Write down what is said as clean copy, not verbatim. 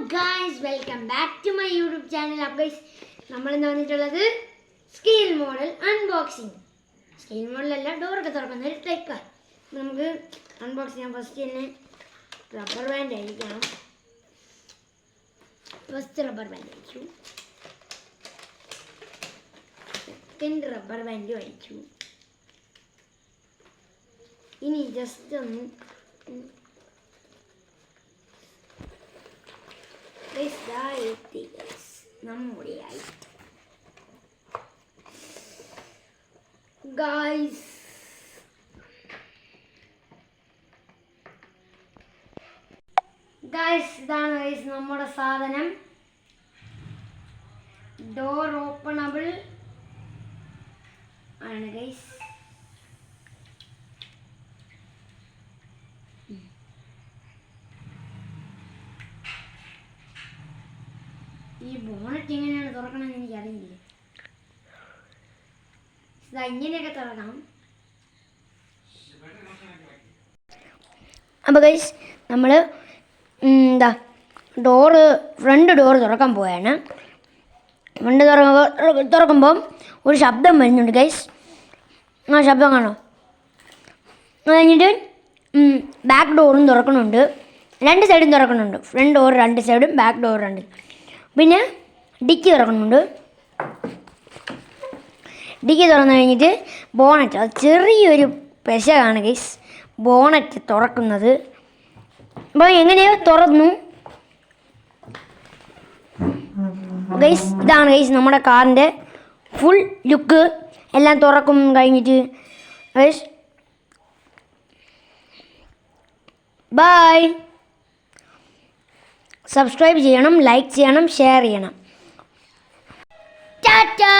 guys, welcome back to my YouTube channel. Up guys, നമ്മൾ ഇന്ന് വന്നിട്ടുള്ളത് scale model unboxing. Scale model അല്ല, ഡോറൊക്കെ തുറക്കുന്ന ഒരു ട്രിക്കാണ്. നമുക്ക് അൺബോക്സ് ചെയ്യാൻ ഫസ്റ്റ് തന്നെ റബ്ബർ ബാൻഡ് അഴിക്കണം. ഫസ്റ്റ് റബ്ബർ ബാൻഡ് അഴിച്ചു, സെക്കൻഡ് റബ്ബർ ബാൻഡ് അഴിച്ചു. ഇനി ജസ്റ്റ് ഒന്ന് നമ്മുടെ ഗൈസ് ഇതാണ് ഗൈസ് നമ്മുടെ സാധനം. ഡോർ ഓപ്പണബിൾ ആണ് ഗൈസ്. ഈ ബോണറ്റ് എങ്ങനെയാണ് തുറക്കണമെന്ന് എനിക്കറിയില്ല. ഇങ്ങനെയൊക്കെ തുറക്കണം. അപ്പോൾ ഗൈസ് നമ്മൾ ഫ്രണ്ട് ഡോറ് തുറക്കാൻ പോയാണ്. ഫ്രണ്ട് തുറക്കുമ്പം ഒരു ശബ്ദം വരുന്നുണ്ട് ഗൈസ്. ആ ശബ്ദം കാണോ? അത് കഴിഞ്ഞിട്ട് ബാക്ക് ഡോറും തുറക്കണുണ്ട്, രണ്ട് സൈഡും തുറക്കണുണ്ട്. ഫ്രണ്ട് ഡോർ രണ്ട് സൈഡും, ബാക്ക് ഡോർ രണ്ട്. പിന്നെ ഡിക്കി തുറക്കുന്നുണ്ട്. ഡിക്കി തുറന്നു കഴിഞ്ഞിട്ട് ബോണറ്റ്, അത് ചെറിയൊരു പെശകാണ് ഗൈസ് ബോണറ്റ് തുറക്കുന്നത്. അപ്പോൾ എങ്ങനെയോ തുറന്നു ഗൈസ്. ഇതാണ് ഗൈസ് നമ്മുടെ കാറിൻ്റെ ഫുൾ ലുക്ക്. എല്ലാം തുറക്കും കഴിഞ്ഞിട്ട് ഗൈസ് ബൈ. സബ്സ്ക്രൈബ് ചെയ്യണം, ലൈക്ക് ചെയ്യണം, ഷെയർ ചെയ്യണം. ടാറ്റാ.